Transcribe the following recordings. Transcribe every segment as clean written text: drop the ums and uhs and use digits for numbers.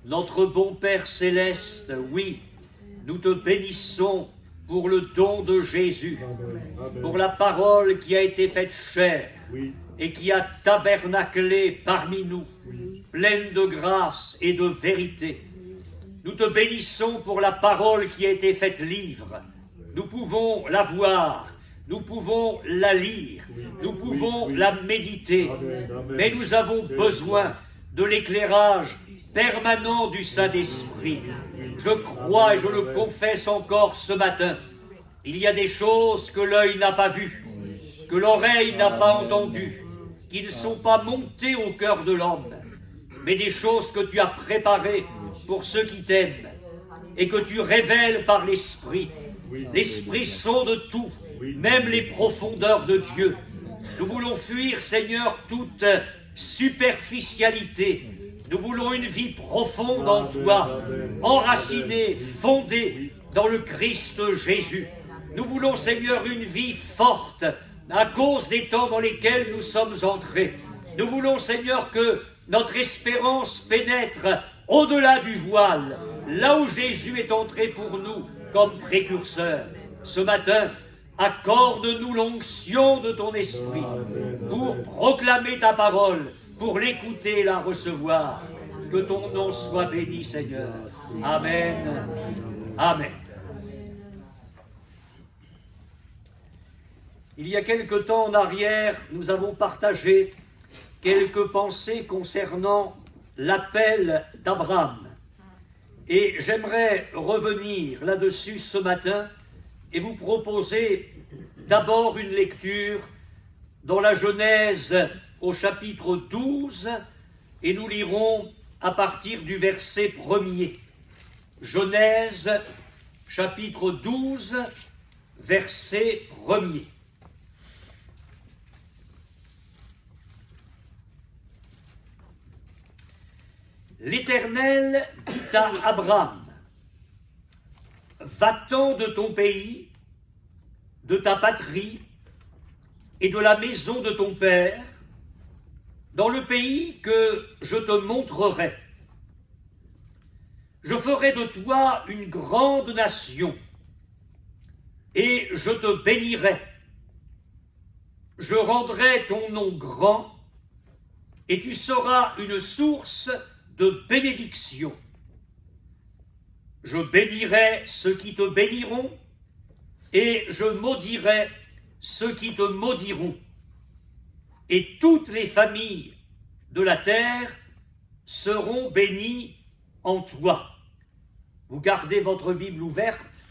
Notre bon Père céleste, oui, nous te bénissons pour le don de Jésus, pour la parole qui a été faite chair et qui a tabernaclé parmi nous, pleine de grâce et de vérité. Nous te bénissons pour la parole qui a été faite livre. Nous pouvons la voir, nous pouvons la lire, nous pouvons la méditer, mais nous avons besoin de l'éclairage permanent du Saint-Esprit. Je crois et je le confesse encore ce matin, il y a des choses que l'œil n'a pas vues, que l'oreille n'a pas entendues, qui ne sont pas montées au cœur de l'homme, mais des choses que tu as préparées pour ceux qui t'aiment et que tu révèles par l'Esprit. L'Esprit sonde tout, même les profondeurs de Dieu. Nous voulons fuir, Seigneur, toute superficialité. Nous voulons une vie profonde en toi, enracinée, fondée dans le Christ Jésus. Nous voulons, Seigneur, une vie forte à cause des temps dans lesquels nous sommes entrés. Nous voulons, Seigneur, que notre espérance pénètre au-delà du voile, là où Jésus est entré pour nous comme précurseur. Ce matin, accorde-nous l'onction de ton esprit pour proclamer ta parole, pour l'écouter et la recevoir. Que ton nom soit béni, Seigneur. Amen. Amen. Il y a quelque temps en arrière, nous avons partagé quelques pensées concernant l'appel d'Abraham. Et j'aimerais revenir là-dessus ce matin et vous proposer d'abord une lecture dans la Genèse au chapitre 12 et nous lirons à partir du verset 1er. Genèse chapitre 12, verset 1er. L'Éternel dit à Abraham, va-t'en de ton pays, de ta patrie et de la maison de ton père, dans le pays que je te montrerai. Je ferai de toi une grande nation et je te bénirai. Je rendrai ton nom grand et tu seras une source de bénédiction. Je bénirai ceux qui te béniront et je maudirai ceux qui te maudiront. Et toutes les familles de la terre seront bénies en toi. Vous gardez votre Bible ouverte,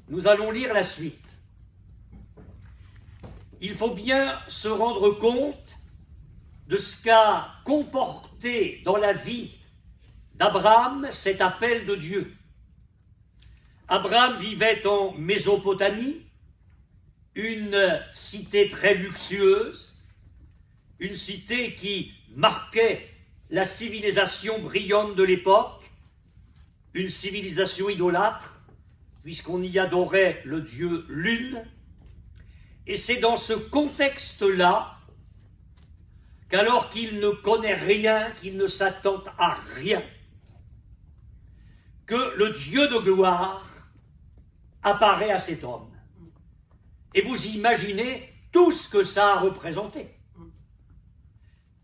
nous allons lire la suite. Il faut bien se rendre compte de ce qu'a comporté dans la vie d'Abraham cet appel de Dieu. Abraham vivait en Mésopotamie, une cité très luxueuse, une cité qui marquait la civilisation brillante de l'époque, une civilisation idolâtre, puisqu'on y adorait le dieu Lune. Et c'est dans ce contexte-là qu'alors qu'il ne connaît rien, qu'il ne s'attend à rien, que le Dieu de gloire apparaît à cet homme. Et vous imaginez tout ce que ça a représenté.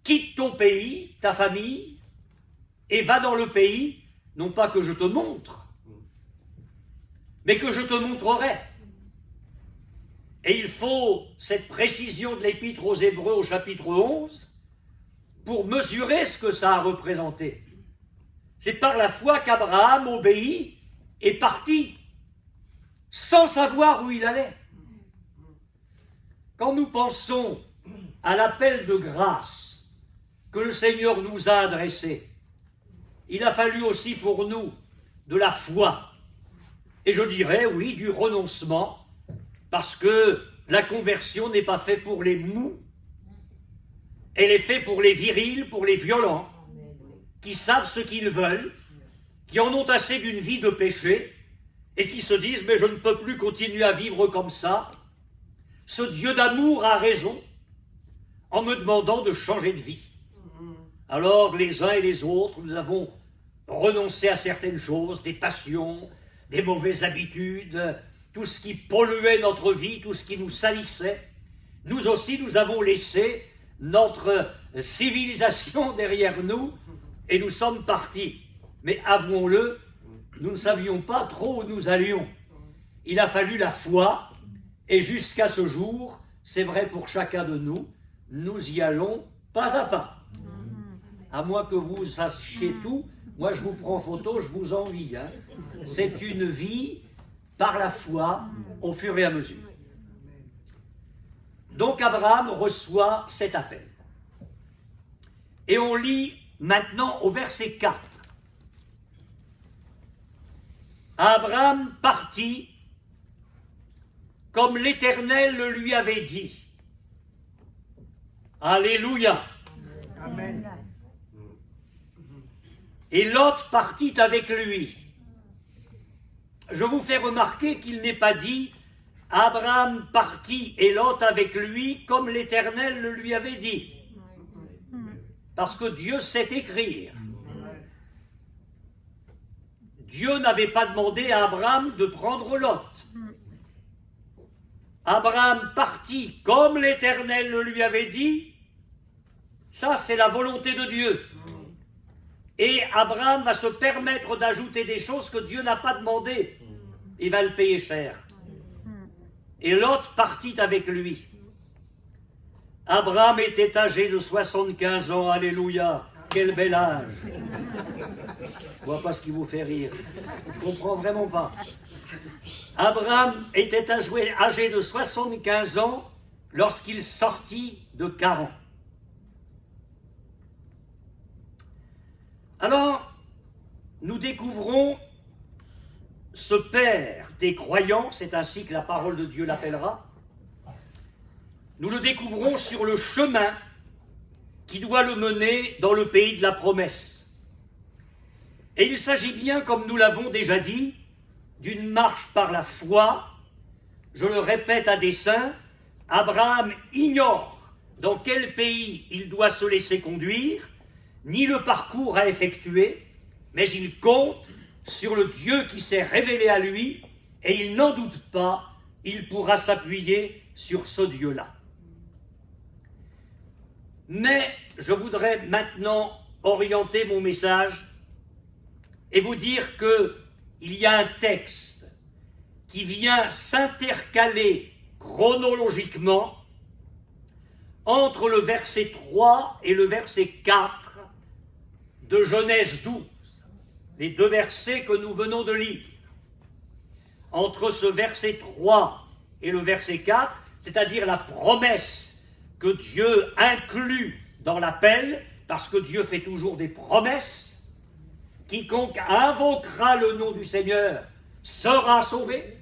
Quitte ton pays, ta famille, et va dans le pays, non pas que je te montre, mais que je te montrerai. Et il faut cette précision de l'Épître aux Hébreux au chapitre 11 pour mesurer ce que ça a représenté. C'est par la foi qu'Abraham obéit et partit, sans savoir où il allait. Quand nous pensons à l'appel de grâce que le Seigneur nous a adressé, il a fallu aussi pour nous de la foi. Et je dirais, oui, du renoncement, parce que la conversion n'est pas faite pour les mous, elle est faite pour les virils, pour les violents, qui savent ce qu'ils veulent, qui en ont assez d'une vie de péché, et qui se disent « mais je ne peux plus continuer à vivre comme ça ». Ce Dieu d'amour a raison en me demandant de changer de vie. Alors les uns et les autres, nous avons renoncer à certaines choses, des passions, des mauvaises habitudes, tout ce qui polluait notre vie, tout ce qui nous salissait. Nous aussi, nous avons laissé notre civilisation derrière nous et nous sommes partis. Mais avouons-le, nous ne savions pas trop où nous allions. Il a fallu la foi et jusqu'à ce jour, c'est vrai pour chacun de nous, nous y allons pas à pas. À moins que vous sachiez tout, moi je vous prends photo, je vous envie. Hein. C'est une vie par la foi au fur et à mesure. Donc Abraham reçoit cet appel. Et on lit maintenant au verset 4. Abraham partit comme l'Éternel le lui avait dit. Alléluia. Amen. Et Lot partit avec lui. Je vous fais remarquer qu'il n'est pas dit Abraham partit et Lot avec lui comme l'Éternel le lui avait dit. Parce que Dieu sait écrire. Dieu n'avait pas demandé à Abraham de prendre Lot. Abraham partit comme l'Éternel le lui avait dit. Ça, c'est la volonté de Dieu. Et Abraham va se permettre d'ajouter des choses que Dieu n'a pas demandées. Il va le payer cher. Et Lot partit avec lui. Abraham était âgé de 75 ans. Alléluia. Quel bel âge. Je vois pas ce qui vous fait rire. Je comprends vraiment pas. Abraham était âgé de 75 ans lorsqu'il sortit de Charan. Alors, nous découvrons ce père des croyants, c'est ainsi que la parole de Dieu l'appellera. Nous le découvrons sur le chemin qui doit le mener dans le pays de la promesse. Et il s'agit bien, comme nous l'avons déjà dit, d'une marche par la foi. Je le répète à dessein, Abraham ignore dans quel pays il doit se laisser conduire, ni le parcours à effectuer, mais il compte sur le Dieu qui s'est révélé à lui, et il n'en doute pas, il pourra s'appuyer sur ce Dieu-là. Mais je voudrais maintenant orienter mon message et vous dire qu'il y a un texte qui vient s'intercaler chronologiquement entre le verset 3 et le verset 4 de Genèse 12, les deux versets que nous venons de lire. Entre ce verset 3 et le verset 4, c'est-à-dire la promesse que Dieu inclut dans l'appel, parce que Dieu fait toujours des promesses. Quiconque invoquera le nom du Seigneur sera sauvé.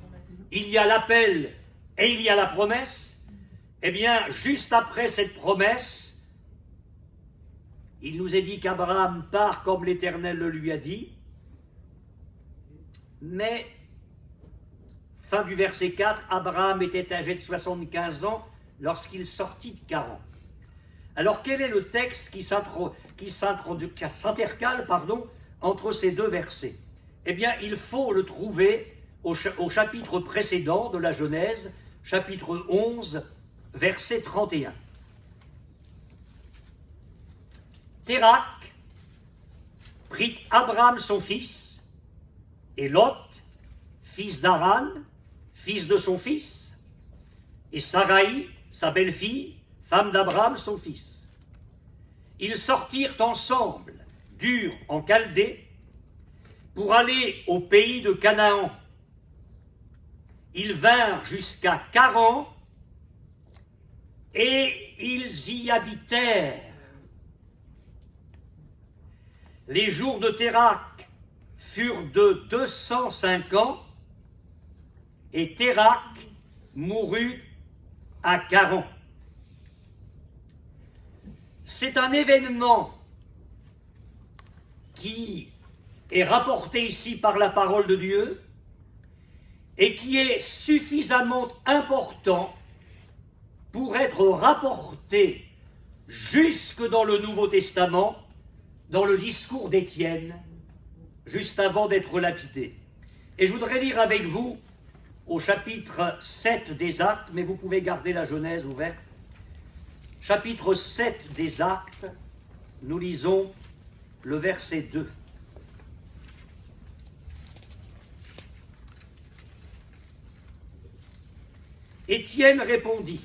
Il y a l'appel et il y a la promesse. Eh bien, juste après cette promesse, il nous est dit qu'Abraham part comme l'Éternel le lui a dit. Mais, fin du verset 4, Abraham était âgé de 75 ans lorsqu'il sortit de Charan. Alors, quel est le texte qui s'intercale entre ces deux versets? Eh bien, il faut le trouver au chapitre précédent de la Genèse, chapitre 11, verset 31. Térak prit Abraham son fils, et Lot, fils d'Haran, fils de son fils, et Sarai, sa belle-fille, femme d'Abraham, son fils. Ils sortirent ensemble d'Ur en Chaldée pour aller au pays de Canaan. Ils vinrent jusqu'à Charan et ils y habitèrent. Les jours de Térak furent de 205 ans et Térak mourut à Charan. C'est un événement qui est rapporté ici par la parole de Dieu et qui est suffisamment important pour être rapporté jusque dans le Nouveau Testament, dans le discours d'Étienne, juste avant d'être lapidé. Et je voudrais lire avec vous au chapitre 7 des Actes, mais vous pouvez garder la Genèse ouverte. Chapitre 7 des Actes, nous lisons le verset 2. Étienne répondit,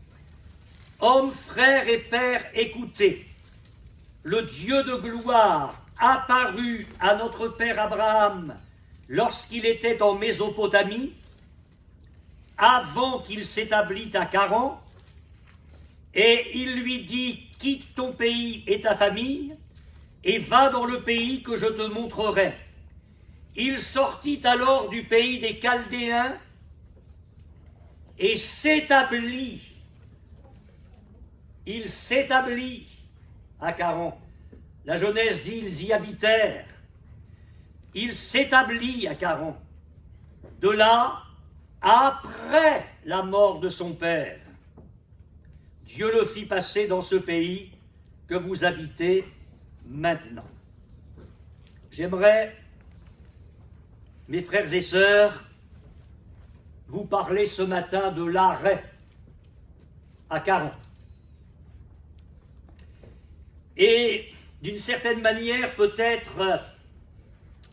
« Hommes, frères et pères, écoutez, le Dieu de gloire apparut à notre père Abraham lorsqu'il était en Mésopotamie, avant qu'il s'établît à Charan, et il lui dit, quitte ton pays et ta famille, et va dans le pays que je te montrerai. Il sortit alors du pays des Chaldéens, et s'établit. Il s'établit à Charan. La Genèse dit, ils y habitèrent. Il s'établit à Charan. De là, après la mort de son père, Dieu le fit passer dans ce pays que vous habitez maintenant. J'aimerais, mes frères et sœurs, vous parler ce matin de l'arrêt à Charan. Et d'une certaine manière, peut-être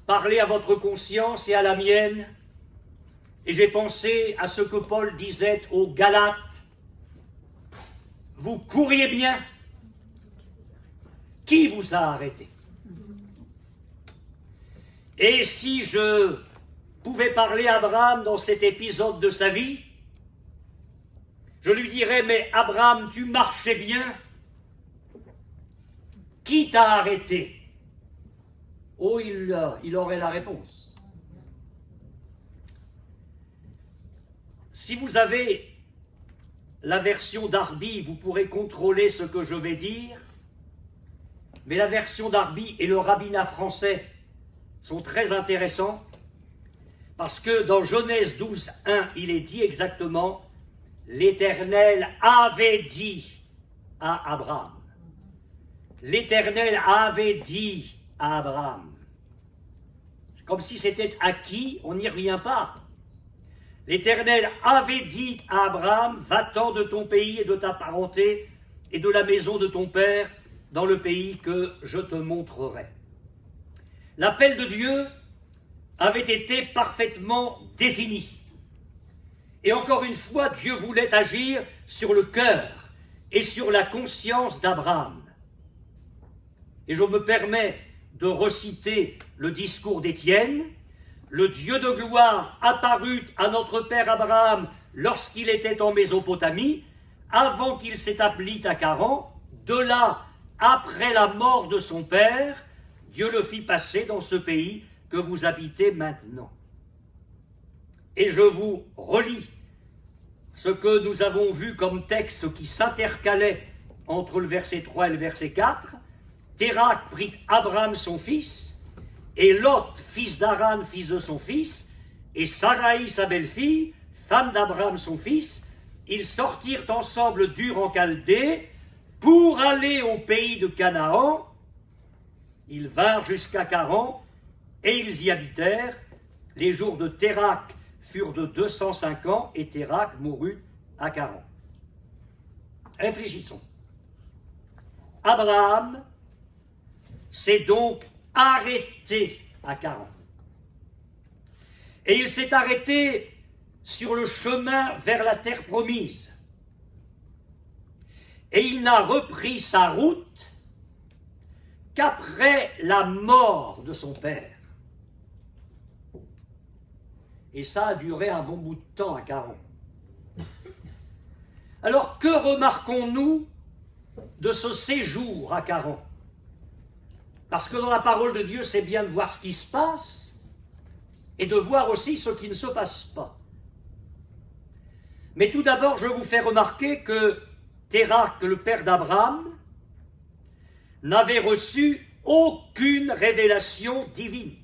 parler à votre conscience et à la mienne. Et j'ai pensé à ce que Paul disait aux Galates. Vous couriez bien. Qui vous a arrêté? Et si je pouvais parler à Abraham dans cet épisode de sa vie, je lui dirais, mais Abraham, tu marchais bien. Qui t'a arrêté? Oh, il aurait la réponse. Si vous avez la version Darby, vous pourrez contrôler ce que je vais dire, mais la version Darby et le rabbinat français sont très intéressants, parce que dans Genèse 12, 1, il est dit exactement « L'Éternel avait dit à Abraham ». L'Éternel avait dit à Abraham. C'est comme si c'était acquis, on n'y revient pas. L'Éternel avait dit à Abraham, va-t'en de ton pays et de ta parenté et de la maison de ton père dans le pays que je te montrerai. L'appel de Dieu avait été parfaitement défini. Et encore une fois, Dieu voulait agir sur le cœur et sur la conscience d'Abraham. Et je me permets de reciter le discours d'Étienne. Le Dieu de gloire apparut à notre père Abraham lorsqu'il était en Mésopotamie, avant qu'il s'établît à Charan. De là, après la mort de son père, Dieu le fit passer dans ce pays que vous habitez maintenant. Et je vous relis ce que nous avons vu comme texte qui s'intercalait entre le verset 3 et le verset 4. Térak prit Abraham son fils, et Lot, fils d'Aran, fils de son fils, et Saraï, sa belle-fille, femme d'Abraham son fils. Ils sortirent ensemble d'Ur en Chaldée pour aller au pays de Canaan. Ils vinrent jusqu'à Charan, et ils y habitèrent. Les jours de Térak furent de 205 ans, et Térak mourut à Charan. Réfléchissons. Abraham s'est donc arrêté à Charan. Et il s'est arrêté sur le chemin vers la terre promise. Et il n'a repris sa route qu'après la mort de son père. Et ça a duré un bon bout de temps à Charan. Alors que remarquons-nous de ce séjour à Charan? Parce que dans la parole de Dieu, c'est bien de voir ce qui se passe et de voir aussi ce qui ne se passe pas. Mais tout d'abord, je vous fais remarquer que Térak, le père d'Abraham, n'avait reçu aucune révélation divine.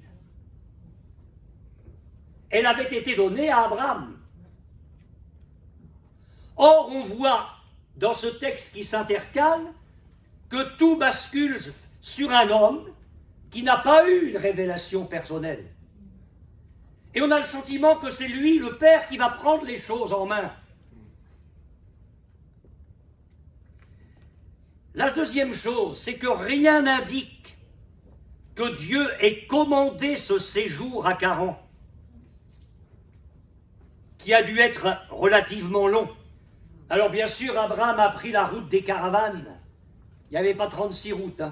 Elle avait été donnée à Abraham. Or, on voit dans ce texte qui s'intercale que tout bascule sur un homme, qui n'a pas eu une révélation personnelle. Et on a le sentiment que c'est lui, le Père, qui va prendre les choses en main. La deuxième chose, c'est que rien n'indique que Dieu ait commandé ce séjour à Charan, qui a dû être relativement long. Alors bien sûr, Abraham a pris la route des caravanes. Il n'y avait pas 36 routes.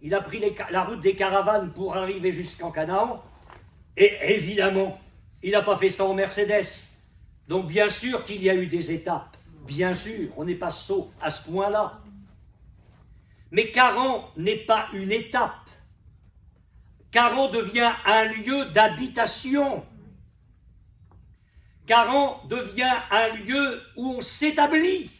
Il a pris la route des caravanes pour arriver jusqu'en Canaan. Et évidemment, il n'a pas fait ça en Mercedes. Donc bien sûr qu'il y a eu des étapes. Bien sûr, on n'est pas sot à ce point-là. Mais Charan n'est pas une étape. Charan devient un lieu d'habitation. Charan devient un lieu où on s'établit.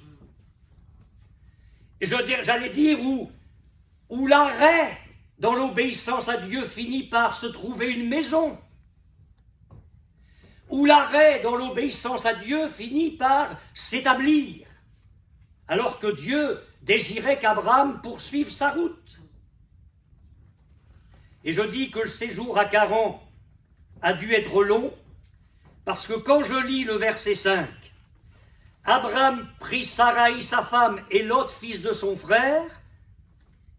Et j'allais dire où l'arrêt dans l'obéissance à Dieu finit par se trouver une maison. Où l'arrêt dans l'obéissance à Dieu finit par s'établir. Alors que Dieu désirait qu'Abraham poursuive sa route. Et je dis que le séjour à Charan a dû être long, parce que quand je lis le verset 5, Abraham prit Sarai sa femme et Lot fils de son frère,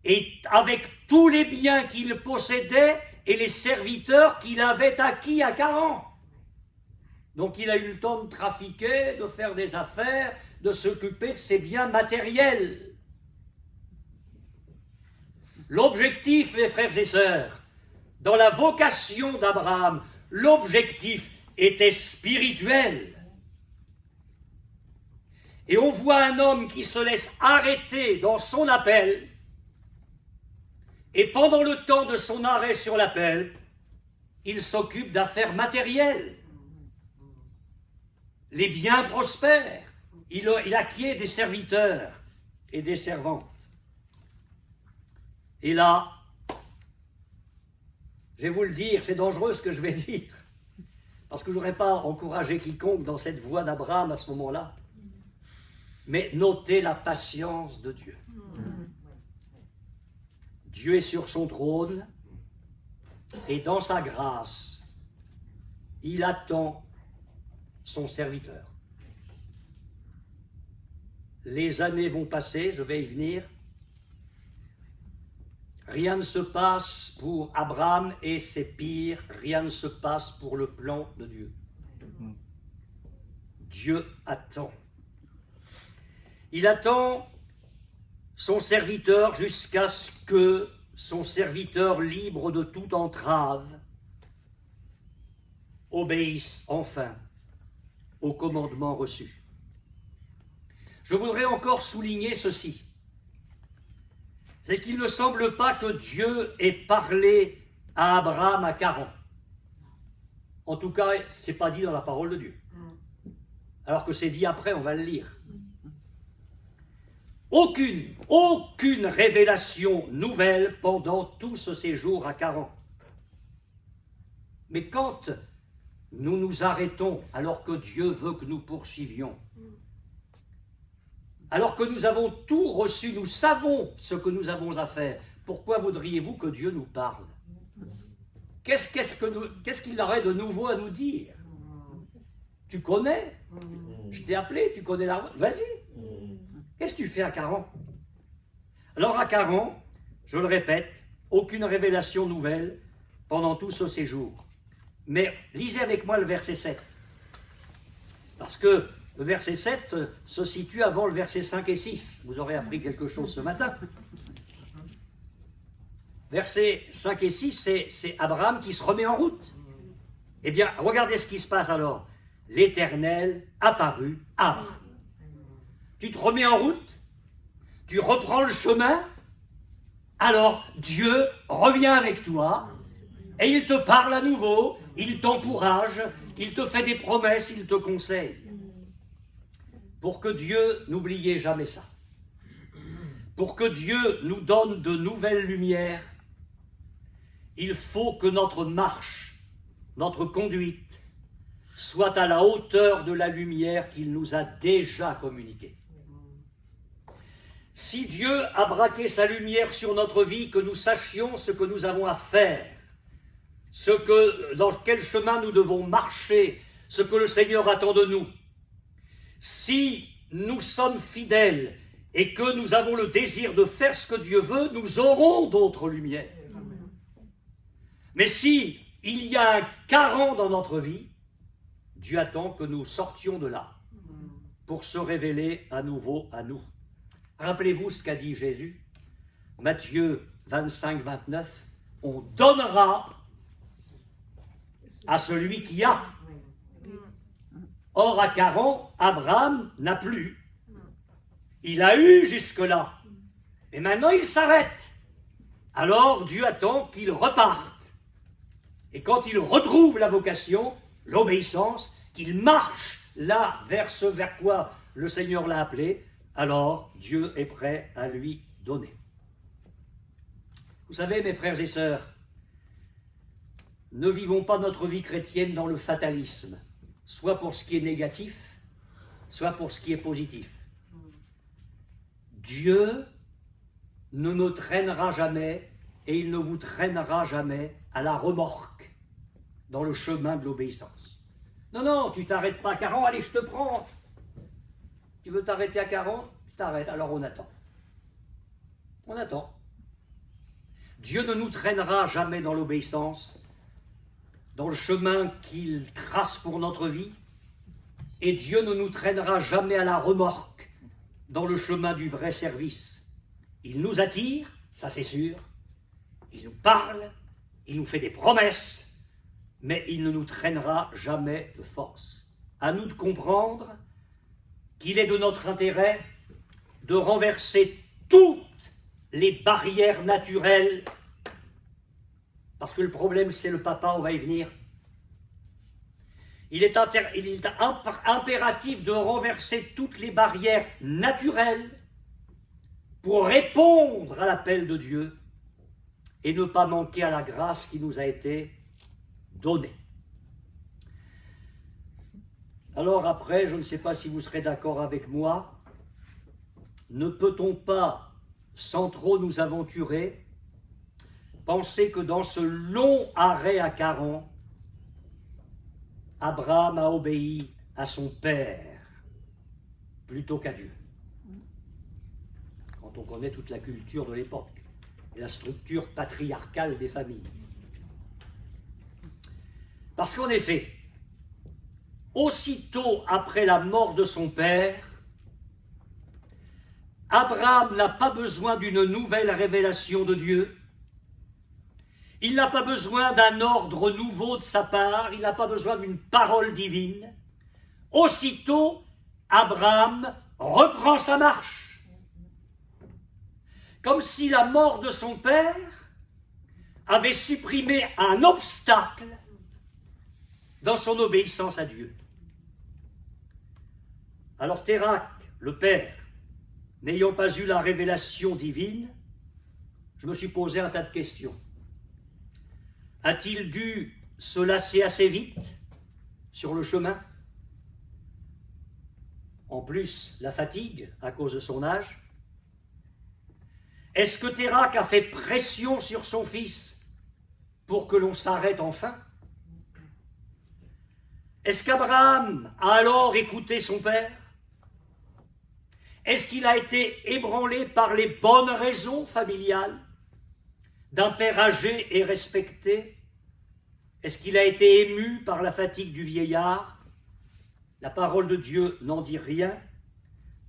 et avec tous les biens qu'il possédait et les serviteurs qu'il avait acquis à Charan. Donc il a eu le temps de trafiquer, de faire des affaires, de s'occuper de ses biens matériels. L'objectif, mes frères et sœurs, dans la vocation d'Abraham, l'objectif était spirituel. Et on voit un homme qui se laisse arrêter dans son appel, et pendant le temps de son arrêt sur l'appel, il s'occupe d'affaires matérielles. Les biens prospèrent, il acquiert des serviteurs et des servantes. Et là, je vais vous le dire, c'est dangereux ce que je vais dire, parce que je n'aurais pas encouragé quiconque dans cette voie d'Abraham à ce moment-là. Mais notez la patience de Dieu. Dieu est sur son trône et dans sa grâce, il attend son serviteur. Les années vont passer, je vais y venir. Rien ne se passe pour Abraham et c'est pire, rien ne se passe pour le plan de Dieu. Dieu attend. Il attend son serviteur jusqu'à ce que son serviteur, libre de toute entrave, obéisse enfin au commandement reçu. Je voudrais encore souligner ceci. C'est qu'il ne semble pas que Dieu ait parlé à Abraham à Charan. En tout cas, ce n'est pas dit dans la parole de Dieu. Alors que c'est dit après, on va le lire. Aucune révélation nouvelle pendant tout ce séjour à Charan. Mais quand nous nous arrêtons alors que Dieu veut que nous poursuivions, alors que nous avons tout reçu, nous savons ce que nous avons à faire, pourquoi voudriez-vous que Dieu nous parle? Qu'est-ce qu'il aurait de nouveau à nous dire? Tu connais? Je t'ai appelé, tu connais la route, vas-y. Qu'est-ce que tu fais à Charan? Alors à Charan, je le répète, aucune révélation nouvelle pendant tout ce séjour. Mais lisez avec moi le verset 7. Parce que le verset 7 se situe avant le verset 5 et 6. Vous aurez appris quelque chose ce matin. Versets 5 et 6, c'est Abraham qui se remet en route. Eh bien, regardez ce qui se passe alors. L'Éternel apparut à Abraham. Tu te remets en route, tu reprends le chemin, alors Dieu revient avec toi et il te parle à nouveau, il t'encourage, il te fait des promesses, il te conseille. Pour que Dieu, n'oubliez jamais ça, pour que Dieu nous donne de nouvelles lumières, il faut que notre marche, notre conduite, soit à la hauteur de la lumière qu'il nous a déjà communiquée. Si Dieu a braqué sa lumière sur notre vie, que nous sachions ce que nous avons à faire, dans quel chemin nous devons marcher, ce que le Seigneur attend de nous. Si nous sommes fidèles et que nous avons le désir de faire ce que Dieu veut, nous aurons d'autres lumières. Mais si il y a un carreau dans notre vie, Dieu attend que nous sortions de là pour se révéler à nouveau à nous. Rappelez-vous ce qu'a dit Jésus, Matthieu 25, 29, on donnera à celui qui a. Or, à 40, Abraham n'a plus. Il a eu jusque-là. Et maintenant, il s'arrête. Alors, Dieu attend qu'il reparte. Et quand il retrouve la vocation, l'obéissance, qu'il marche là vers ce vers quoi le Seigneur l'a appelé, alors Dieu est prêt à lui donner. Vous savez, mes frères et sœurs, ne vivons pas notre vie chrétienne dans le fatalisme, soit pour ce qui est négatif, soit pour ce qui est positif. Dieu ne nous traînera jamais et il ne vous traînera jamais à la remorque dans le chemin de l'obéissance. Non, non, tu t'arrêtes pas à 40, allez, je te prends. Tu veux t'arrêter à 40, tu t'arrêtes, alors on attend. On attend. Dieu ne nous traînera jamais dans l'obéissance, dans le chemin qu'il trace pour notre vie, et Dieu ne nous traînera jamais à la remorque dans le chemin du vrai service. Il nous attire, ça c'est sûr, il nous parle, il nous fait des promesses, mais il ne nous traînera jamais de force. À nous de comprendre qu'il est de notre intérêt de renverser toutes les barrières naturelles, parce que le problème c'est le papa, on va y venir. Il est impératif de renverser toutes les barrières naturelles pour répondre à l'appel de Dieu et ne pas manquer à la grâce qui nous a été donnée. Alors après, je ne sais pas si vous serez d'accord avec moi, ne peut-on pas, sans trop nous aventurer, penser que dans ce long arrêt à Charan, Abraham a obéi à son père plutôt qu'à Dieu. Quand on connaît toute la culture de l'époque et la structure patriarcale des familles. Parce qu'en effet, aussitôt après la mort de son père, Abraham n'a pas besoin d'une nouvelle révélation de Dieu. Il n'a pas besoin d'un ordre nouveau de sa part, il n'a pas besoin d'une parole divine. Aussitôt, Abraham reprend sa marche. Comme si la mort de son père avait supprimé un obstacle dans son obéissance à Dieu. Alors Térakh, le père, n'ayant pas eu la révélation divine, je me suis posé un tas de questions. A-t-il dû se lasser assez vite sur le chemin? En plus, la fatigue à cause de son âge. Est-ce que Térakh a fait pression sur son fils pour que l'on s'arrête enfin? Est-ce qu'Abraham a alors écouté son père? Est-ce qu'il a été ébranlé par les bonnes raisons familiales d'un père âgé et respecté? Est-ce qu'il a été ému par la fatigue du vieillard? La parole de Dieu n'en dit rien.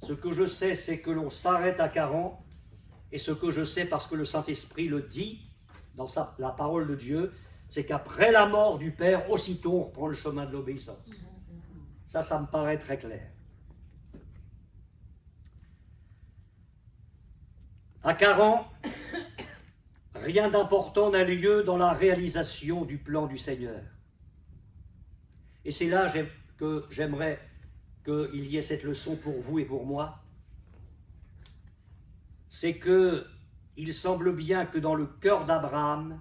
Ce que je sais, c'est que l'on s'arrête à Charan, et ce que je sais, parce que le Saint-Esprit le dit dans la parole de Dieu, c'est qu'après la mort du Père, aussitôt on reprend le chemin de l'obéissance. Ça me paraît très clair. À Charan, rien d'important n'a lieu dans la réalisation du plan du Seigneur. Et c'est là que j'aimerais qu'il y ait cette leçon pour vous et pour moi. C'est qu'il semble bien que dans le cœur d'Abraham,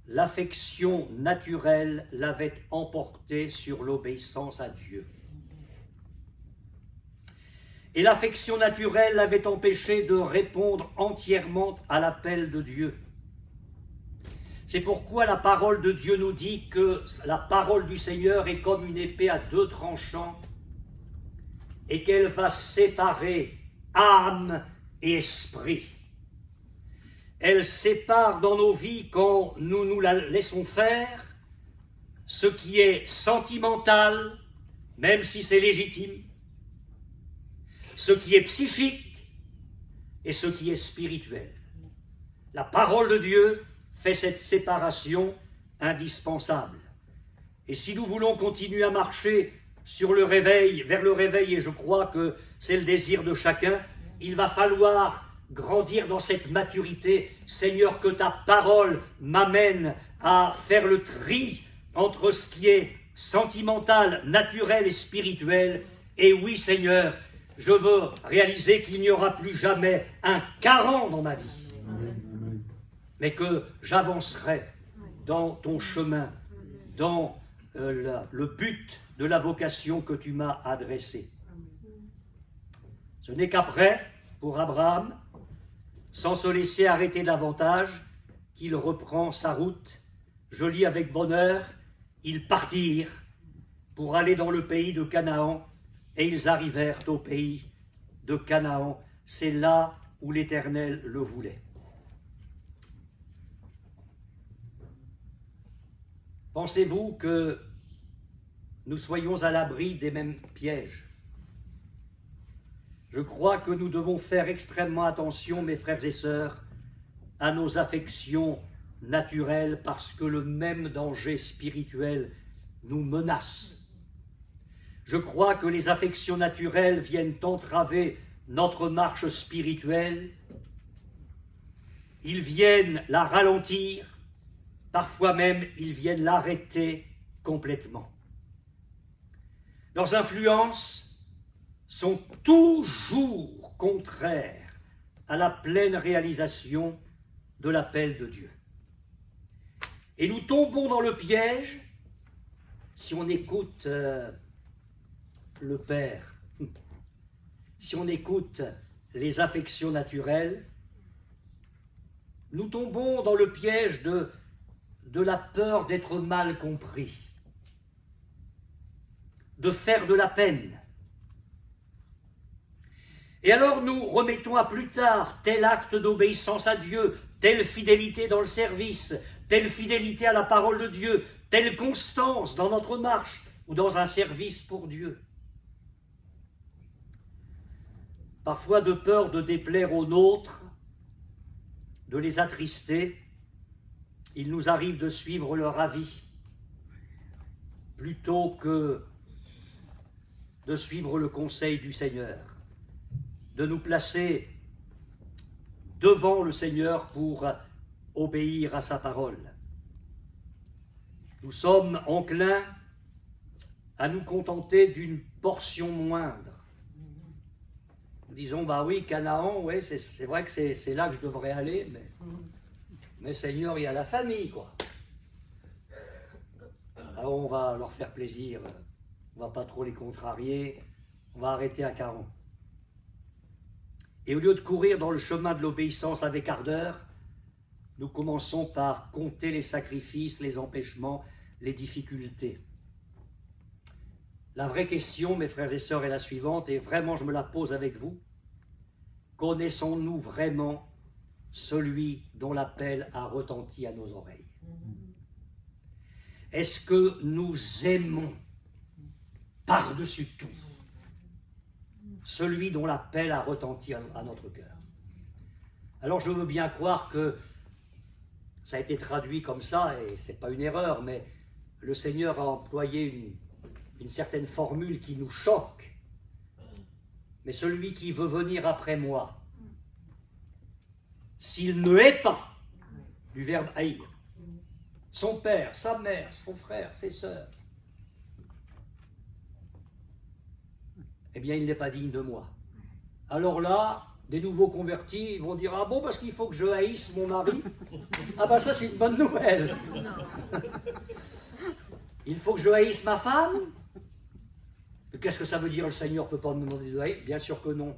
l'affection naturelle l'avait emporté sur l'obéissance à Dieu. Et l'affection naturelle l'avait empêché de répondre entièrement à l'appel de Dieu. C'est pourquoi la parole de Dieu nous dit que la parole du Seigneur est comme une épée à deux tranchants et qu'elle va séparer âme et esprit. Elle sépare dans nos vies, quand nous nous la laissons faire, ce qui est sentimental, même si c'est légitime, ce qui est psychique et ce qui est spirituel. La parole de Dieu fait cette séparation indispensable. Et si nous voulons continuer à marcher sur le réveil, vers le réveil, et je crois que c'est le désir de chacun, il va falloir grandir dans cette maturité. Seigneur, que ta parole m'amène à faire le tri entre ce qui est sentimental, naturel et spirituel. Et oui, Seigneur, je veux réaliser qu'il n'y aura plus jamais un carent dans ma vie, mais que j'avancerai dans ton chemin, dans le but de la vocation que tu m'as adressée. Ce n'est qu'après, pour Abraham, sans se laisser arrêter davantage, qu'il reprend sa route. Je lis avec bonheur, ils partirent pour aller dans le pays de Canaan, et ils arrivèrent au pays de Canaan. C'est là où l'Éternel le voulait. Pensez-vous que nous soyons à l'abri des mêmes pièges? Je crois que nous devons faire extrêmement attention, mes frères et sœurs, à nos affections naturelles, parce que le même danger spirituel nous menace. Je crois que les affections naturelles viennent entraver notre marche spirituelle. Ils viennent la ralentir, parfois même ils viennent l'arrêter complètement. Leurs influences sont toujours contraires à la pleine réalisation de l'appel de Dieu. Et nous tombons dans le piège si on écoute le Père, si on écoute les affections naturelles. Nous tombons dans le piège de la peur d'être mal compris, de faire de la peine. Et alors nous remettons à plus tard tel acte d'obéissance à Dieu, telle fidélité dans le service, telle fidélité à la parole de Dieu, telle constance dans notre marche ou dans un service pour Dieu. Parfois de peur de déplaire aux nôtres, de les attrister, il nous arrive de suivre leur avis plutôt que de suivre le conseil du Seigneur, de nous placer devant le Seigneur pour obéir à sa parole. Nous sommes enclins à nous contenter d'une portion moindre. Nous disons, bah oui, Canaan, ouais, c'est vrai que c'est là que je devrais aller, mais Seigneur, il y a la famille, quoi. Alors on va leur faire plaisir, on va pas trop les contrarier, on va arrêter à 40. Et au lieu de courir dans le chemin de l'obéissance avec ardeur, nous commençons par compter les sacrifices, les empêchements, les difficultés. La vraie question, mes frères et sœurs, est la suivante, et vraiment je me la pose avec vous. Connaissons-nous vraiment celui dont l'appel a retenti à nos oreilles? Est-ce que nous aimons par-dessus tout celui dont l'appel a retenti à notre cœur? Alors je veux bien croire que ça a été traduit comme ça, et ce n'est pas une erreur, mais le Seigneur a employé une certaine formule qui nous choque. Mais celui qui veut venir après moi, s'il ne hait pas, du verbe haïr, son père, sa mère, son frère, ses sœurs, eh bien il n'est pas digne de moi. Alors là, des nouveaux convertis, ils vont dire, ah bon, parce qu'il faut que je haïsse mon mari? Ah ben ça c'est une bonne nouvelle. Il faut que je haïsse ma femme? Qu'est-ce que ça veut dire, le Seigneur ne peut pas nous demander de haïr? Bien sûr que non.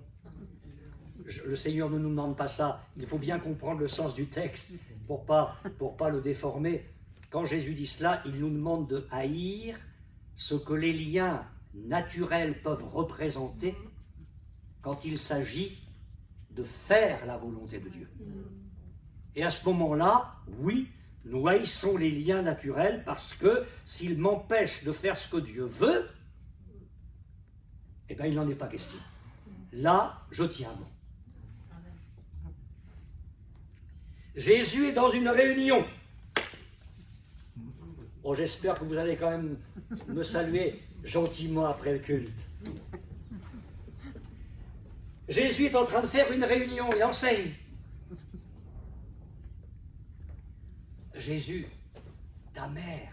Le Seigneur ne nous demande pas ça. Il faut bien comprendre le sens du texte pour pas le déformer. Quand Jésus dit cela, il nous demande de haïr ce que les liens naturels peuvent représenter quand il s'agit de faire la volonté de Dieu. Et à ce moment-là, oui, nous haïssons les liens naturels parce que s'ils m'empêchent de faire ce que Dieu veut, eh bien, il n'en est pas question. Là, je tiens bon. Jésus est dans une réunion. Oh, j'espère que vous allez quand même me saluer gentiment après le culte. Jésus est en train de faire une réunion et enseigne. Jésus, ta mère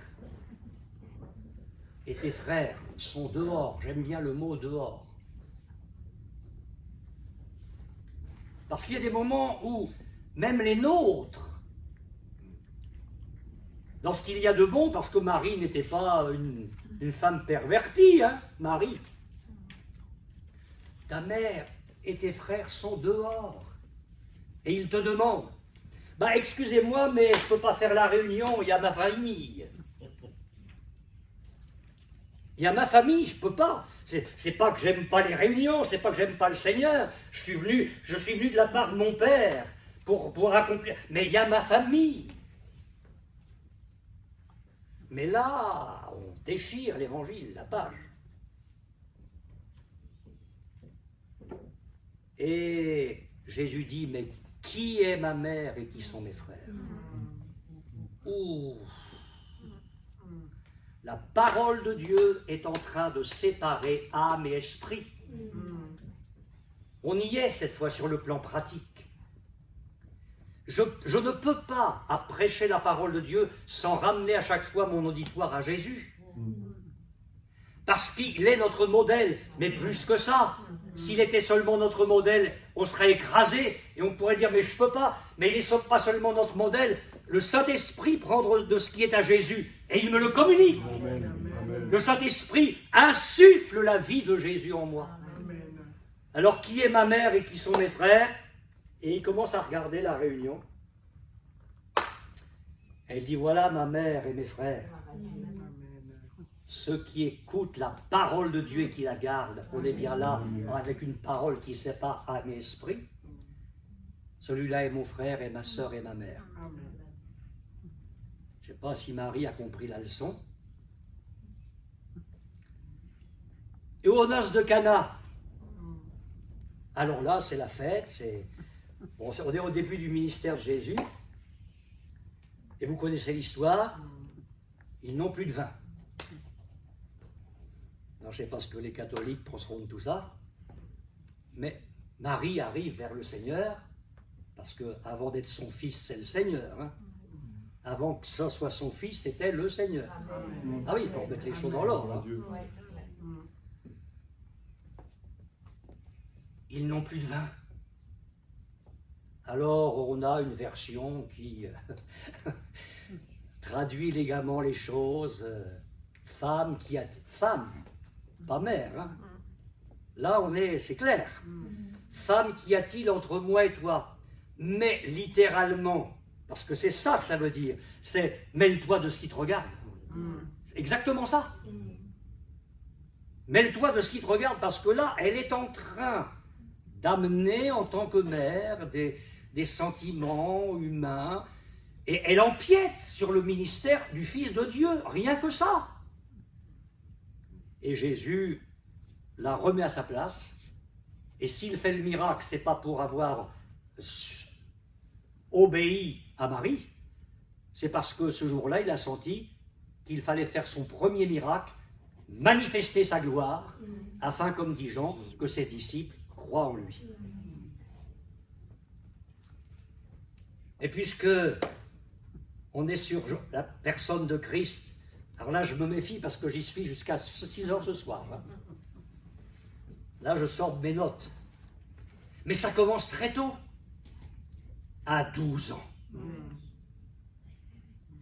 et tes frères sont dehors. J'aime bien le mot dehors. Parce qu'il y a des moments où même les nôtres, dans ce qu'il y a de bon, parce que Marie n'était pas une femme pervertie, hein, Marie. Ta mère et tes frères sont dehors. Et ils te demandent, excusez-moi, mais je ne peux pas faire la réunion, il y a ma famille. Il y a ma famille, je ne peux pas. C'est pas que j'aime pas les réunions, c'est pas que j'aime pas le Seigneur. Je suis venu de la part de mon Père pour accomplir. Mais il y a ma famille. Mais là, on déchire l'évangile, la page. Et Jésus dit, mais qui est ma mère et qui sont mes frères? Ouh. La parole de Dieu est en train de séparer âme et esprit. On y est cette fois sur le plan pratique. Je ne peux pas prêcher la parole de Dieu sans ramener à chaque fois mon auditoire à Jésus. Parce qu'il est notre modèle, mais plus que ça. S'il était seulement notre modèle, on serait écrasé et on pourrait dire mais je ne peux pas. Mais il n'est pas seulement notre modèle. Le Saint-Esprit prend de ce qui est à Jésus et il me le communique. Amen. Le Saint-Esprit insuffle la vie de Jésus en moi. Amen. Alors qui est ma mère et qui sont mes frères? Et il commence à regarder la réunion. Et il dit voilà ma mère et mes frères. Amen. Ceux qui écoutent la parole de Dieu et qui la gardent. On est bien là avec une parole qui sépare âme et esprit. Celui-là est mon frère et ma sœur et ma mère. Amen. Je ne sais pas si Marie a compris la leçon. Et aux noces de Cana, alors là, c'est la fête, on est au début du ministère de Jésus, et vous connaissez l'histoire, ils n'ont plus de vin. Alors, je ne sais pas ce que les catholiques penseront de tout ça, mais Marie arrive vers le Seigneur, parce qu'avant d'être son fils, c'est le Seigneur, hein. Avant que ça soit son fils, c'était le Seigneur. Amen. Ah oui, il faut remettre les choses dans l'ordre. Hein. Ils n'ont plus de vin. Alors, on a une version qui traduit légalement les choses. Femme, pas mère. Hein. Là, c'est clair. Femme, qu'y a-t-il entre moi et toi? Mais littéralement, parce que c'est ça que ça veut dire, c'est mêle-toi de ce qui te regarde. C'est exactement ça. Mêle-toi de ce qui te regarde, parce que là, elle est en train d'amener en tant que mère des sentiments humains, et elle empiète sur le ministère du Fils de Dieu, rien que ça. Et Jésus la remet à sa place, et s'il fait le miracle, c'est pas pour avoir obéi à Marie, c'est parce que ce jour-là, il a senti qu'il fallait faire son premier miracle, manifester sa gloire, afin, comme dit Jean, que ses disciples croient en lui. Et puisque on est sur la personne de Christ, alors là, je me méfie parce que j'y suis jusqu'à 6 heures ce soir. Hein. Là, je sors de mes notes. Mais ça commence très tôt. À 12 ans.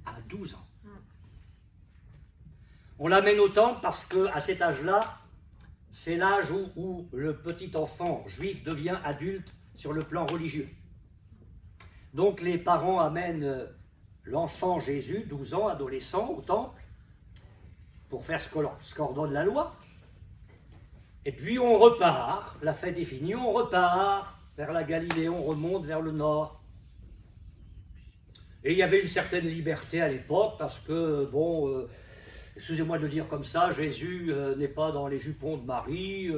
À 12 ans. On l'amène au temple parce qu'à cet âge-là, c'est l'âge où le petit enfant juif devient adulte sur le plan religieux. Donc les parents amènent l'enfant Jésus, 12 ans, adolescent, au temple, pour faire ce qu'ordonne la loi. Et puis on repart, la fête est finie, on repart vers la Galilée, on remonte vers le nord. Et il y avait une certaine liberté à l'époque, parce que, bon, excusez-moi de le dire comme ça, Jésus n'est pas dans les jupons de Marie,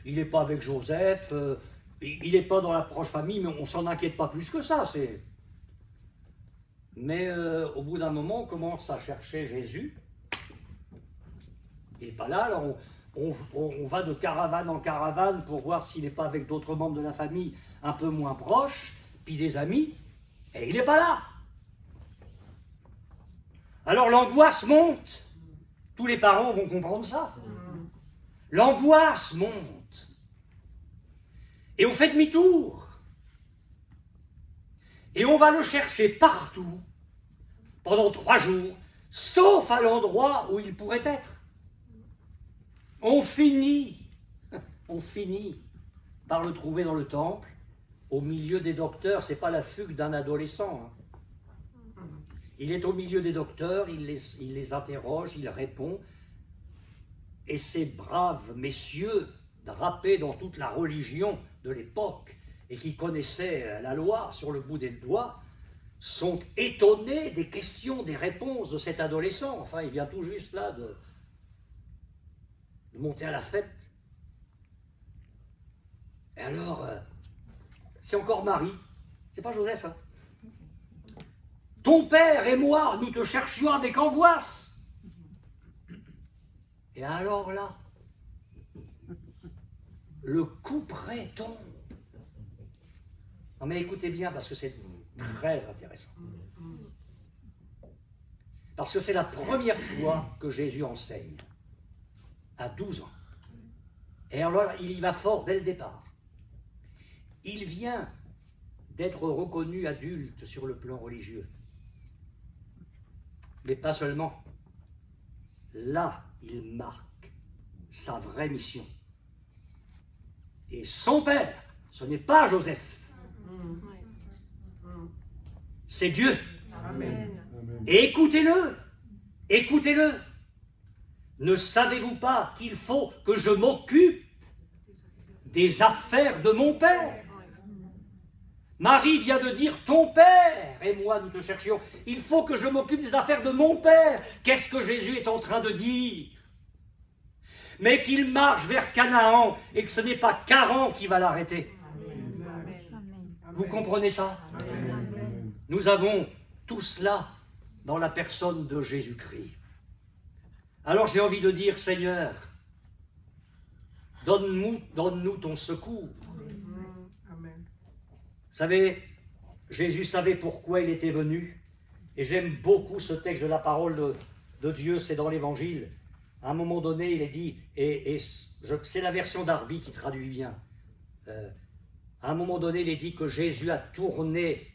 il n'est pas avec Joseph, il n'est pas dans la proche famille, mais on ne s'en inquiète pas plus que ça. Mais au bout d'un moment, on commence à chercher Jésus. Il n'est pas là, alors on va de caravane en caravane pour voir s'il n'est pas avec d'autres membres de la famille un peu moins proches, puis des amis, et il n'est pas là. Alors l'angoisse monte. Tous les parents vont comprendre ça. L'angoisse monte. Et on fait demi-tour. Et on va le chercher partout, pendant 3 jours, sauf à l'endroit où il pourrait être. On finit par le trouver dans le temple, au milieu des docteurs. C'est pas la fugue d'un adolescent. Il est au milieu des docteurs, il les interroge, il répond. Et ces braves messieurs, drapés dans toute la religion de l'époque, et qui connaissaient la loi sur le bout des doigts, sont étonnés des questions, des réponses de cet adolescent. Enfin, il vient tout juste là de monter à la fête. Et alors, c'est encore Marie, c'est pas Joseph. Hein. Ton père et moi, nous te cherchions avec angoisse. Et alors là, le couperet tombe. Non mais écoutez bien, parce que c'est très intéressant. Parce que c'est la première fois que Jésus enseigne, à 12 ans. Et alors il y va fort dès le départ. Il vient d'être reconnu adulte sur le plan religieux. Mais pas seulement. Là, il marque sa vraie mission. Et son père, ce n'est pas Joseph. C'est Dieu. Amen. Et écoutez-le. Écoutez-le. Ne savez-vous pas qu'il faut que je m'occupe des affaires de mon père? Marie vient de dire ton père et moi nous te cherchions. Il faut que je m'occupe des affaires de mon père. Qu'est-ce que Jésus est en train de dire? Mais qu'il marche vers Canaan et que ce n'est pas Charan qui va l'arrêter. Vous comprenez ça? Nous avons tout cela dans la personne de Jésus-Christ. Alors j'ai envie de dire, Seigneur, donne-nous ton secours. Vous savez, Jésus savait pourquoi il était venu. Et j'aime beaucoup ce texte de la parole de Dieu, c'est dans l'Évangile. À un moment donné, il est dit, c'est la version d'Arby qui traduit bien. À un moment donné, il est dit que Jésus a tourné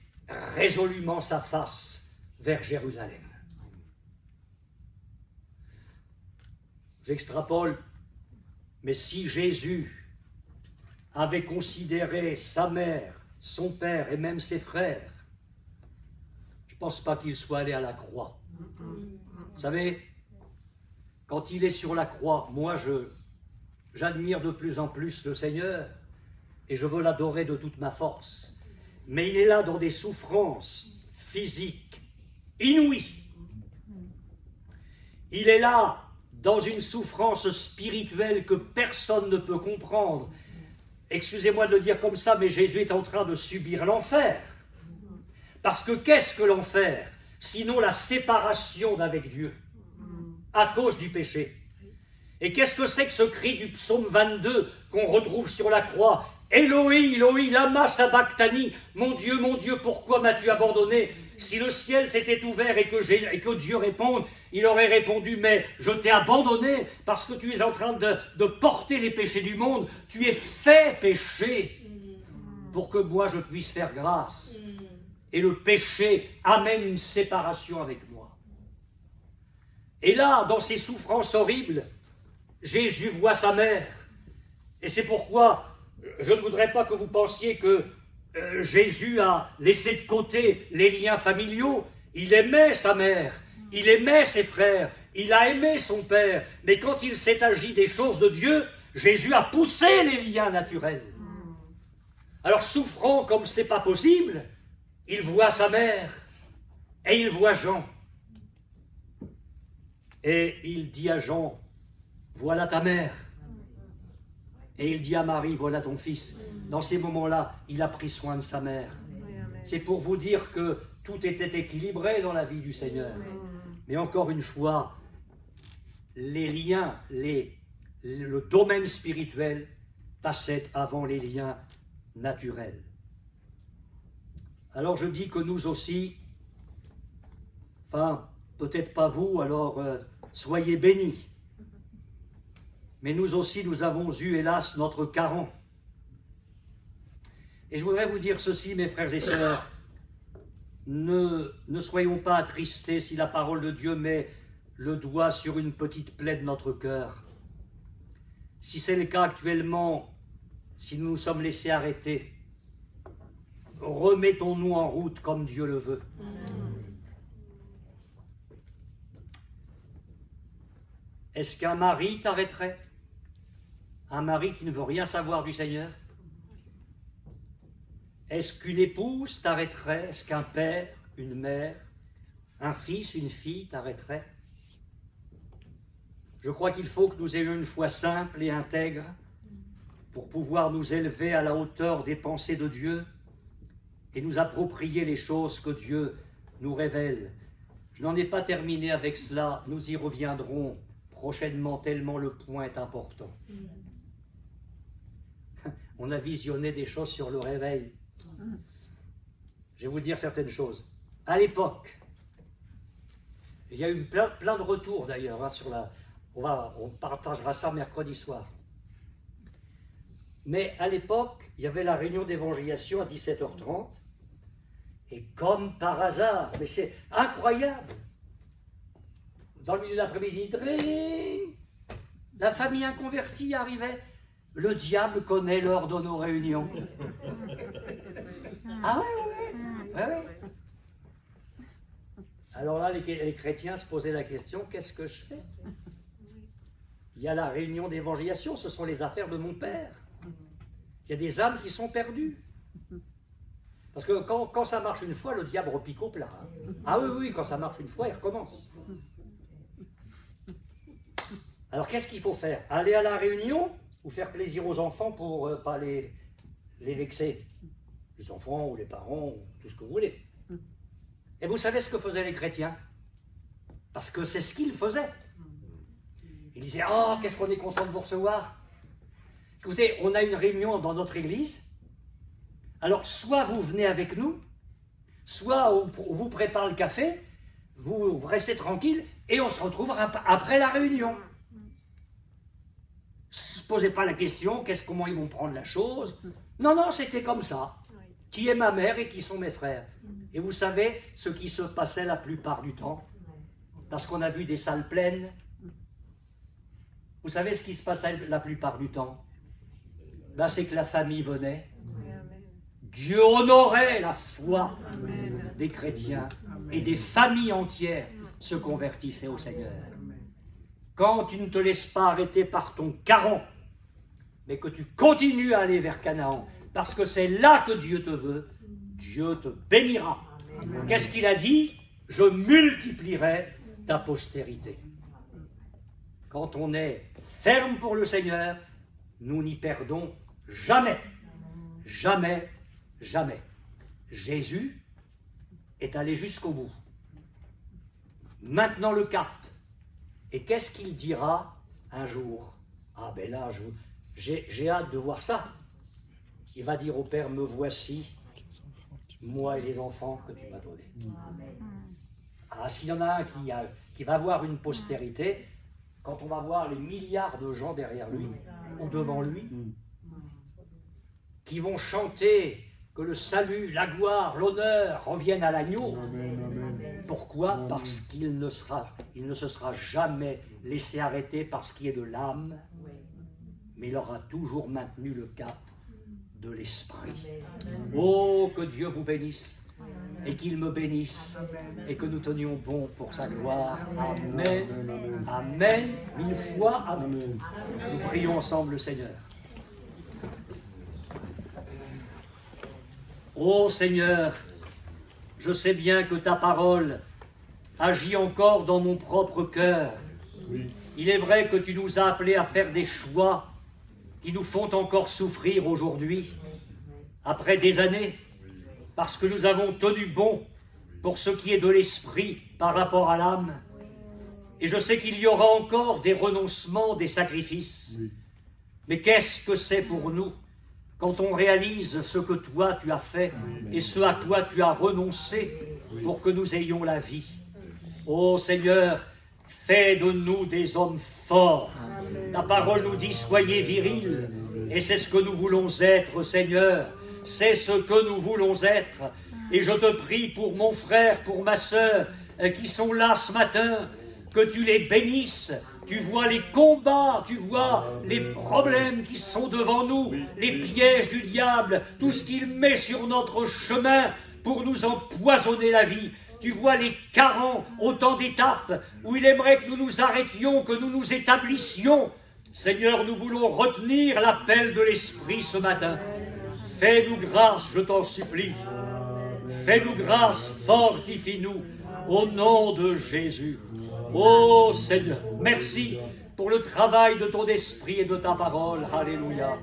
résolument sa face vers Jérusalem. J'extrapole, mais si Jésus avait considéré sa mère, son père et même ses frères, je ne pense pas qu'il soit allé à la croix. Vous savez, quand il est sur la croix, moi j'admire de plus en plus le Seigneur et je veux l'adorer de toute ma force. Mais il est là dans des souffrances physiques inouïes. Il est là dans une souffrance spirituelle que personne ne peut comprendre. Excusez-moi de le dire comme ça, mais Jésus est en train de subir l'enfer. Parce que qu'est-ce que l'enfer? Sinon la séparation d'avec Dieu, à cause du péché. Et qu'est-ce que c'est que ce cri du psaume 22 qu'on retrouve sur la croix? Eloi, Eloi, lama sabachthani, mon Dieu, pourquoi m'as-tu abandonné? Si le ciel s'était ouvert et que Dieu réponde, il aurait répondu, mais je t'ai abandonné parce que tu es en train de porter les péchés du monde. Tu es fait péché pour que moi je puisse faire grâce. Et le péché amène une séparation avec moi. Et là, dans ces souffrances horribles, Jésus voit sa mère Et c'est pourquoi je ne voudrais pas que vous pensiez que Jésus a laissé de côté les liens familiaux. Il aimait sa mère, il aimait ses frères, il a aimé son père. Mais quand il s'est agi des choses de Dieu, Jésus a poussé les liens naturels. Alors souffrant comme c'est pas possible, il voit sa mère et il voit Jean. Et il dit à Jean, voilà ta mère. Et il dit à Marie, voilà ton fils. Dans ces moments-là, il a pris soin de sa mère. C'est pour vous dire que tout était équilibré dans la vie du Seigneur. Mais encore une fois, les liens, le domaine spirituel passait avant les liens naturels. Alors je dis que nous aussi, enfin, peut-être pas vous, alors soyez bénis. Mais nous aussi, nous avons eu, hélas, notre caron. Et je voudrais vous dire ceci, mes frères et sœurs, ne soyons pas attristés si la parole de Dieu met le doigt sur une petite plaie de notre cœur. Si c'est le cas actuellement, si nous nous sommes laissés arrêter, remettons-nous en route comme Dieu le veut. Est-ce qu'un mari t'arrêterait? Un mari qui ne veut rien savoir du Seigneur? Est-ce qu'une épouse t'arrêterait? Est-ce qu'un père, une mère, un fils, une fille t'arrêterait? Je crois qu'il faut que nous ayons une foi simple et intègre pour pouvoir nous élever à la hauteur des pensées de Dieu et nous approprier les choses que Dieu nous révèle. Je n'en ai pas terminé avec cela, nous y reviendrons prochainement tellement le point est important. On a visionné des choses sur le réveil. Je vais vous dire certaines choses. À l'époque, il y a eu plein de retours d'ailleurs sur la... On partagera ça mercredi soir. Mais à l'époque, il y avait la réunion d'évangélisation à 17h30. Et comme par hasard, mais c'est incroyable, dans le milieu de l'après-midi, la famille inconvertie arrivait. Le diable connaît l'heure de nos réunions. Ah ouais. Alors là, les chrétiens se posaient la question, qu'est-ce que je fais? Il y a la réunion d'évangélisation, ce sont les affaires de mon père. Il y a des âmes qui sont perdues. Parce que quand ça marche une fois, le diable repique au plat. Ah oui, quand ça marche une fois, il recommence. Alors qu'est-ce qu'il faut faire? Aller à la réunion ou faire plaisir aux enfants pour ne pas les vexer? Les enfants ou les parents, ou tout ce que vous voulez. Et vous savez ce que faisaient les chrétiens? Parce que c'est ce qu'ils faisaient. Ils disaient, oh, qu'est-ce qu'on est content de vous recevoir. Écoutez, on a une réunion dans notre église. Alors, soit vous venez avec nous, soit on vous prépare le café, vous restez tranquille, et on se retrouvera après la réunion. Ne se posez pas la question, comment ils vont prendre la chose. Non, c'était comme ça. Qui est ma mère et qui sont mes frères. Et vous savez ce qui se passait la plupart du temps, parce qu'on a vu des salles pleines. Vous savez ce qui se passait la plupart du temps? Ben, c'est que la famille venait. Dieu honorait la foi des chrétiens et des familles entières se convertissaient au Seigneur. Quand tu ne te laisses pas arrêter par ton caron, mais que tu continues à aller vers Canaan, parce que c'est là que Dieu te veut, Dieu te bénira. Qu'est-ce qu'il a dit? Je multiplierai ta postérité. Quand on est ferme pour le Seigneur, nous n'y perdons jamais. Jamais. Jamais. Jésus est allé jusqu'au bout. Maintenant le cap. Et qu'est-ce qu'il dira un jour? Ah ben là, j'ai hâte de voir ça. Il va dire au Père, me voici, moi et les enfants que tu m'as donnés. Ah, s'il y en a un qui va avoir une postérité, quand on va voir les milliards de gens derrière lui, ou devant lui, qui vont chanter que le salut, la gloire, l'honneur reviennent à l'agneau. Pourquoi? Parce qu'il ne se sera jamais laissé arrêter par ce qui est de l'âme, mais il aura toujours maintenu le cap de l'Esprit. Oh, que Dieu vous bénisse et qu'il me bénisse et que nous tenions bon pour sa gloire. Amen. Amen. 1000 fois amen. Nous prions ensemble le Seigneur. Ô Seigneur, je sais bien que ta parole agit encore dans mon propre cœur. Oui. Il est vrai que tu nous as appelés à faire des choix qui nous font encore souffrir aujourd'hui, après des années, parce que nous avons tenu bon pour ce qui est de l'esprit par rapport à l'âme. Et je sais qu'il y aura encore des renoncements, des sacrifices. Oui. Mais qu'est-ce que c'est pour nous quand on réalise ce que toi tu as fait et ce à quoi tu as renoncé pour que nous ayons la vie? Ô Seigneur, fais de nous des hommes forts. Ta parole nous dit, soyez virils. Et c'est ce que nous voulons être, Seigneur. C'est ce que nous voulons être. Et je te prie pour mon frère, pour ma sœur, qui sont là ce matin, que tu les bénisses. Tu vois les combats, tu vois les problèmes qui sont devant nous, les pièges du diable, tout ce qu'il met sur notre chemin pour nous empoisonner la vie. Tu vois les 40, autant d'étapes où il aimerait que nous nous arrêtions, que nous nous établissions. Seigneur, nous voulons retenir l'appel de l'Esprit ce matin. Fais-nous grâce, je t'en supplie. Fais-nous grâce, fortifie-nous, au nom de Jésus. Ô Seigneur, merci pour le travail de ton esprit et de ta parole. Alléluia.